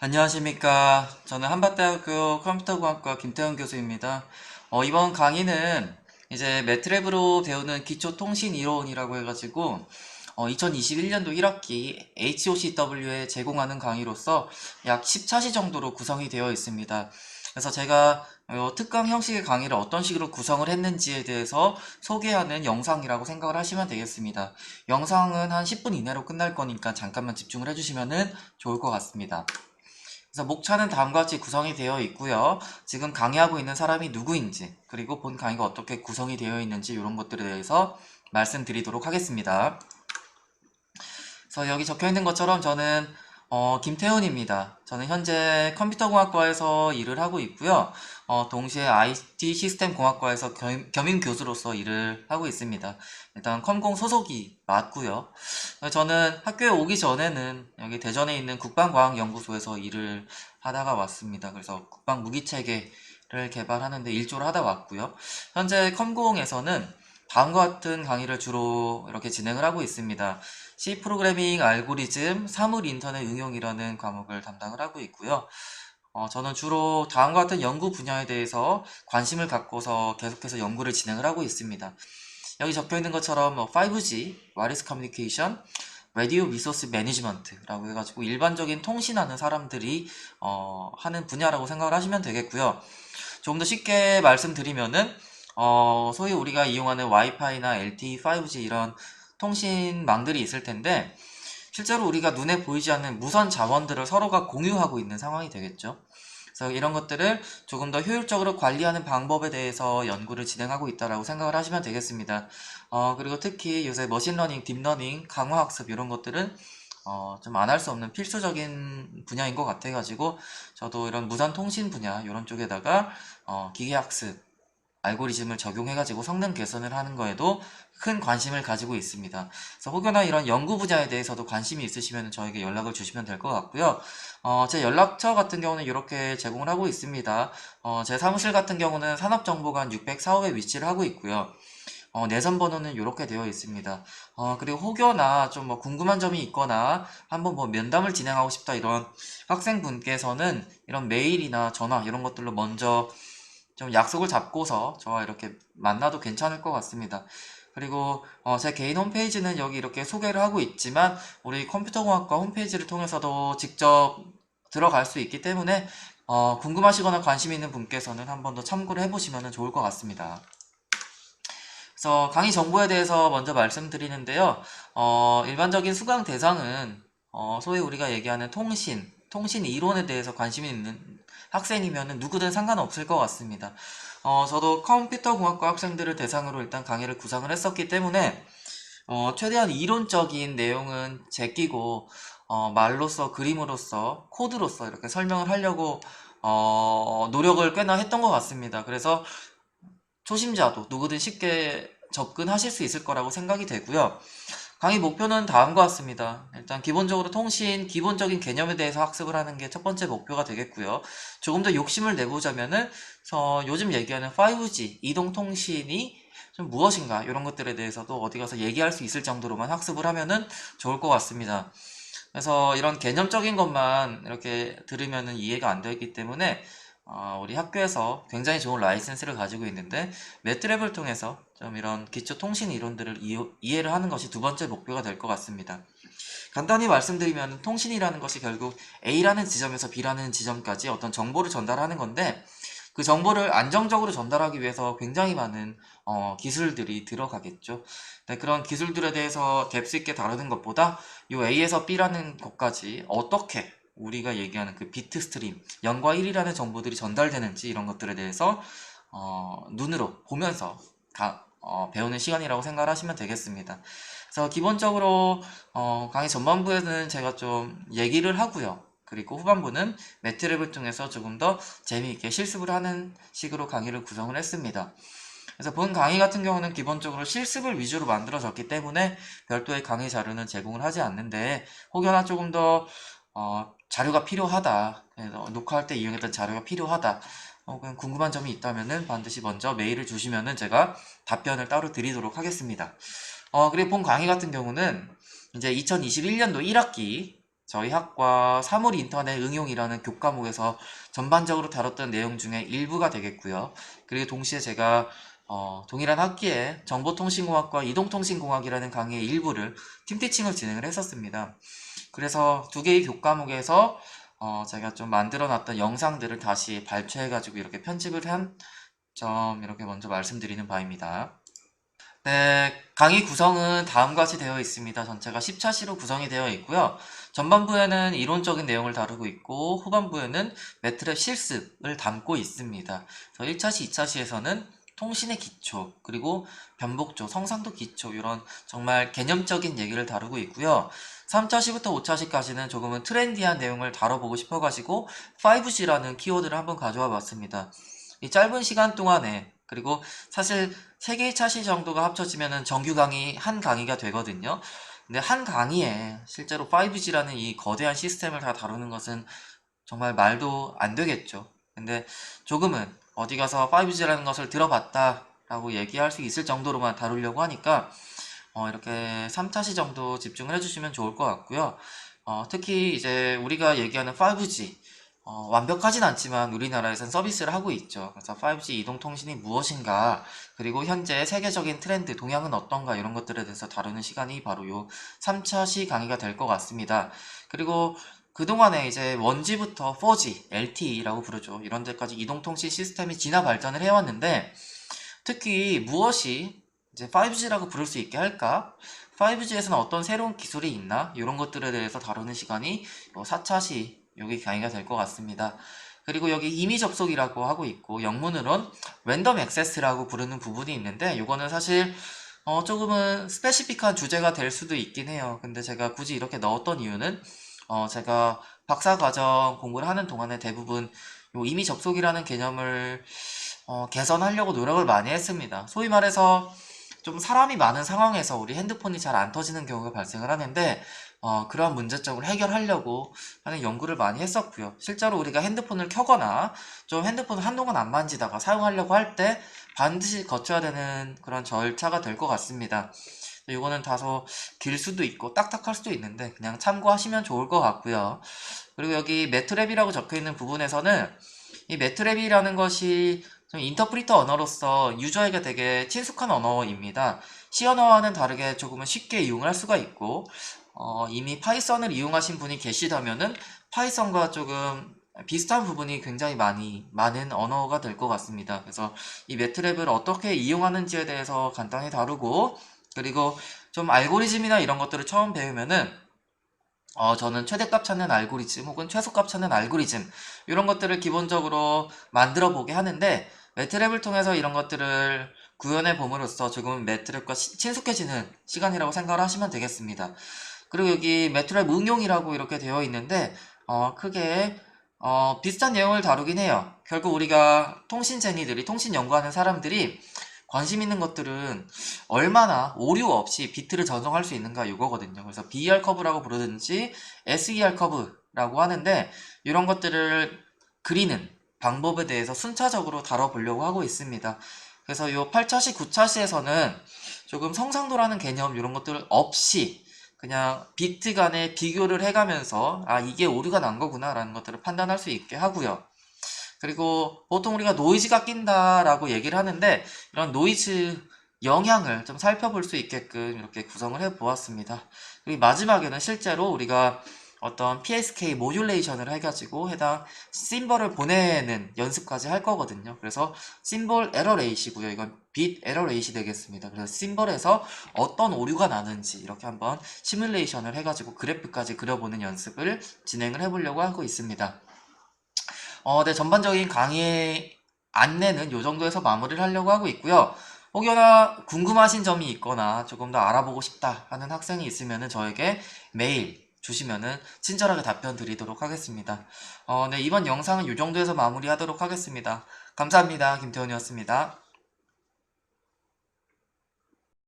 안녕하십니까. 저는 한밭대학교 컴퓨터공학과 김태훈 교수입니다. 이번 강의는 이제 매트랩으로 배우는 기초통신 이론이라고 해가지고 2021년도 1학기 HOCW에 제공하는 강의로서 약 10차시 정도로 구성이 되어 있습니다. 그래서 제가 특강 형식의 강의를 어떤 식으로 구성을 했는지에 대해서 소개하는 영상이라고 생각을 하시면 되겠습니다. 영상은 한 10분 이내로 끝날 거니까 잠깐만 집중을 해주시면 좋을 것 같습니다. 그래서 목차는 다음과 같이 구성이 되어 있고요. 지금 강의하고 있는 사람이 누구인지, 그리고 본 강의가 어떻게 구성이 되어 있는지 이런 것들에 대해서 말씀드리도록 하겠습니다. 그래서 여기 적혀 있는 것처럼 저는 김태훈입니다. 저는 현재 컴퓨터공학과에서 일을 하고 있고요. 동시에 IT 시스템 공학과에서 겸임 교수로서 일을 하고 있습니다. 일단 컴공 소속이 맞고요. 저는 학교에 오기 전에는 여기 대전에 있는 국방과학연구소에서 일을 하다가 왔습니다. 그래서 국방 무기체계를 개발하는 데 일조를 하다 왔고요. 현재 컴공에서는 다음과 같은 강의를 주로 이렇게 진행을 하고 있습니다. C 프로그래밍 알고리즘, 사물 인터넷 응용이라는 과목을 담당을 하고 있고요. 저는 주로 다음과 같은 연구 분야에 대해서 관심을 갖고서 계속해서 연구를 진행을 하고 있습니다. 여기 적혀 있는 것처럼 5G, 와이어리스 커뮤니케이션, 라디오 리소스 매니지먼트라고 해가지고 일반적인 통신하는 사람들이 하는 분야라고 생각을 하시면 되겠고요. 조금 더 쉽게 말씀드리면은 소위 우리가 이용하는 와이파이나 LTE, 5G 이런 통신망들이 있을 텐데 실제로 우리가 눈에 보이지 않는 무선 자원들을 서로가 공유하고 있는 상황이 되겠죠. 그래서 이런 것들을 조금 더 효율적으로 관리하는 방법에 대해서 연구를 진행하고 있다고 생각을 하시면 되겠습니다. 그리고 특히 요새 머신러닝, 딥러닝, 강화학습 이런 것들은 좀 안 할 수 없는 필수적인 분야인 것 같아가지고 저도 이런 무선 통신 분야 이런 쪽에다가 기계학습 알고리즘을 적용해가지고 성능 개선을 하는 거에도 큰 관심을 가지고 있습니다. 그래서 혹여나 이런 연구 분야에 대해서도 관심이 있으시면 저에게 연락을 주시면 될 것 같고요. 제 연락처 같은 경우는 이렇게 제공을 하고 있습니다. 제 사무실 같은 경우는 산업정보관 604호에 위치를 하고 있고요. 내선 번호는 이렇게 되어 있습니다. 그리고 혹여나 좀 뭐 궁금한 점이 있거나 한번 뭐 면담을 진행하고 싶다 이런 학생분께서는 이런 메일이나 전화 이런 것들로 먼저 좀 약속을 잡고서 저와 이렇게 만나도 괜찮을 것 같습니다. 그리고 제 개인 홈페이지는 여기 이렇게 소개를 하고 있지만 우리 컴퓨터공학과 홈페이지를 통해서도 직접 들어갈 수 있기 때문에 궁금하시거나 관심 있는 분께서는 한 번 더 참고를 해보시면 좋을 것 같습니다. 그래서 강의 정보에 대해서 먼저 말씀드리는데요. 일반적인 수강 대상은 소위 우리가 얘기하는 통신 이론에 대해서 관심이 있는 학생이면 누구든 상관없을 것 같습니다. 저도 컴퓨터공학과 학생들을 대상으로 일단 강의를 구상을 했었기 때문에 최대한 이론적인 내용은 제끼고 말로써 그림으로써 코드로써 이렇게 설명을 하려고 노력을 꽤나 했던 것 같습니다. 그래서 초심자도 누구든 쉽게 접근하실 수 있을 거라고 생각이 되고요. 강의 목표는 다음과 같습니다. 일단 기본적으로 통신 기본적인 개념에 대해서 학습을 하는 게 첫 번째 목표가 되겠고요. 조금 더 욕심을 내보자면은 요즘 얘기하는 5G 이동통신이 좀 무엇인가 이런 것들에 대해서도 어디 가서 얘기할 수 있을 정도로만 학습을 하면은 좋을 것 같습니다. 그래서 이런 개념적인 것만 이렇게 들으면은 이해가 안 되기 때문에 우리 학교에서 굉장히 좋은 라이센스를 가지고 있는데 매트랩을 통해서 좀 이런 기초 통신 이론들을 이해를 하는 것이 두 번째 목표가 될 것 같습니다. 간단히 말씀드리면 통신이라는 것이 결국 A라는 지점에서 B라는 지점까지 어떤 정보를 전달하는 건데 그 정보를 안정적으로 전달하기 위해서 굉장히 많은 기술들이 들어가겠죠. 네, 그런 기술들에 대해서 뎁스 있게 다루는 것보다 이 A에서 B라는 것까지 어떻게 우리가 얘기하는 그 비트 스트림 0과 1이라는 정보들이 전달되는지 이런 것들에 대해서 눈으로 보면서 배우는 시간이라고 생각을 하시면 되겠습니다. 그래서 기본적으로 강의 전반부에는 제가 좀 얘기를 하고요. 그리고 후반부는 매트랩을 통해서 조금 더 재미있게 실습을 하는 식으로 강의를 구성을 했습니다. 그래서 본 강의 같은 경우는 기본적으로 실습을 위주로 만들어졌기 때문에 별도의 강의 자료는 제공을 하지 않는데 혹여나 조금 더 자료가 필요하다, 그래서 녹화할 때 이용했던 자료가 필요하다, 혹은 궁금한 점이 있다면 반드시 먼저 메일을 주시면 제가 답변을 따로 드리도록 하겠습니다. 그리고 본 강의 같은 경우는 이제 2021년도 1학기 저희 학과 사물 인터넷 응용이라는 교과목에서 전반적으로 다뤘던 내용 중에 일부가 되겠고요. 그리고 동시에 제가 동일한 학기에 정보통신공학과 이동통신공학이라는 강의의 일부를 팀티칭을 진행을 했었습니다. 그래서 두 개의 교과목에서 제가 좀 만들어놨던 영상들을 다시 발췌해가지고 이렇게 편집을 한 점 이렇게 먼저 말씀드리는 바입니다. 네, 강의 구성은 다음과 같이 되어 있습니다. 전체가 10차시로 구성이 되어 있고요. 전반부에는 이론적인 내용을 다루고 있고 후반부에는 매트랩 실습을 담고 있습니다. 그래서 1차시, 2차시에서는 통신의 기초, 그리고 변복조, 성상도 기초 이런 정말 개념적인 얘기를 다루고 있고요. 3차시부터 5차시까지는 조금은 트렌디한 내용을 다뤄보고 싶어가지고 5G라는 키워드를 한번 가져와 봤습니다. 이 짧은 시간 동안에 그리고 사실 3개의 차시 정도가 합쳐지면 정규 강의 한 강의가 되거든요. 근데 한 강의에 실제로 5G라는 이 거대한 시스템을 다 다루는 것은 정말 말도 안 되겠죠. 근데 조금은 어디 가서 5G라는 것을 들어봤다 라고 얘기할 수 있을 정도로만 다루려고 하니까 이렇게 3차시 정도 집중을 해주시면 좋을 것 같고요. 특히 이제 우리가 얘기하는 5G 완벽하진 않지만 우리나라에선 서비스를 하고 있죠. 그래서 5G 이동통신이 무엇인가, 그리고 현재 세계적인 트렌드, 동향은 어떤가 이런 것들에 대해서 다루는 시간이 바로 요 3차시 강의가 될 것 같습니다. 그리고 그동안에 이제 1G부터 4G, LTE라고 부르죠. 이런 데까지 이동통신 시스템이 진화 발전을 해왔는데 특히 무엇이 이제 5G라고 부를 수 있게 할까? 5G에서는 어떤 새로운 기술이 있나? 이런 것들에 대해서 다루는 시간이 4차시 여기 강의가 될 것 같습니다. 그리고 여기 임의 접속이라고 하고 있고 영문으론 랜덤 액세스라고 부르는 부분이 있는데 이거는 사실 조금은 스페시픽한 주제가 될 수도 있긴 해요. 근데 제가 굳이 이렇게 넣었던 이유는 제가 박사과정 공부를 하는 동안에 대부분 요 임의 접속이라는 개념을 개선하려고 노력을 많이 했습니다. 소위 말해서 좀 사람이 많은 상황에서 우리 핸드폰이 잘 안 터지는 경우가 발생을 하는데 그러한 문제점을 해결하려고 하는 연구를 많이 했었고요. 실제로 우리가 핸드폰을 켜거나 좀 핸드폰을 한동안 안 만지다가 사용하려고 할 때 반드시 거쳐야 되는 그런 절차가 될 것 같습니다. 이거는 다소 길 수도 있고 딱딱할 수도 있는데 그냥 참고하시면 좋을 것 같고요. 그리고 여기 매트랩이라고 적혀있는 부분에서는 이 매트랩이라는 것이 좀 인터프리터 언어로서 유저에게 되게 친숙한 언어입니다. C 언어와는 다르게 조금은 쉽게 이용할 수가 있고 이미 파이썬을 이용하신 분이 계시다면은 파이썬과 조금 비슷한 부분이 굉장히 많은 언어가 될 것 같습니다. 그래서 이 매트랩을 어떻게 이용하는지에 대해서 간단히 다루고 그리고 좀 알고리즘이나 이런 것들을 처음 배우면은 저는 최대값 찾는 알고리즘 혹은 최소값 찾는 알고리즘 이런 것들을 기본적으로 만들어 보게 하는데 매트랩을 통해서 이런 것들을 구현해 봄으로써 조금 매트랩과 친숙해지는 시간이라고 생각을 하시면 되겠습니다. 그리고 여기 매트랩 응용이라고 이렇게 되어 있는데 크게 비슷한 내용을 다루긴 해요. 결국 우리가 통신쟁이들이 통신 연구하는 사람들이 관심 있는 것들은 얼마나 오류 없이 비트를 전송할 수 있는가 이거거든요. 그래서 BER 커브라고 부르든지 SER 커브라고 하는데 이런 것들을 그리는 방법에 대해서 순차적으로 다뤄보려고 하고 있습니다. 그래서 이 8차시, 9차시에서는 조금 성상도라는 개념 이런 것들 없이 그냥 비트 간의 비교를 해가면서 이게 오류가 난 거구나 라는 것들을 판단할 수 있게 하고요. 그리고 보통 우리가 노이즈가 낀다라고 얘기를 하는데 이런 노이즈 영향을 좀 살펴볼 수 있게끔 이렇게 구성을 해 보았습니다. 그리고 마지막에는 실제로 우리가 어떤 PSK 모듈레이션을 해가지고 해당 심벌을 보내는 연습까지 할 거거든요. 그래서 심벌 에러 레이시고요. 이건 빗 에러 레이시 되겠습니다. 그래서 심벌에서 어떤 오류가 나는지 이렇게 한번 시뮬레이션을 해가지고 그래프까지 그려보는 연습을 진행을 해보려고 하고 있습니다. 네, 전반적인 강의 안내는 이 정도에서 마무리를 하려고 하고 있고요. 혹여나 궁금하신 점이 있거나 조금 더 알아보고 싶다 하는 학생이 있으면 저에게 메일 주시면은 친절하게 답변 드리도록 하겠습니다. 네, 이번 영상은 이 정도에서 마무리하도록 하겠습니다. 감사합니다. 김태훈이었습니다.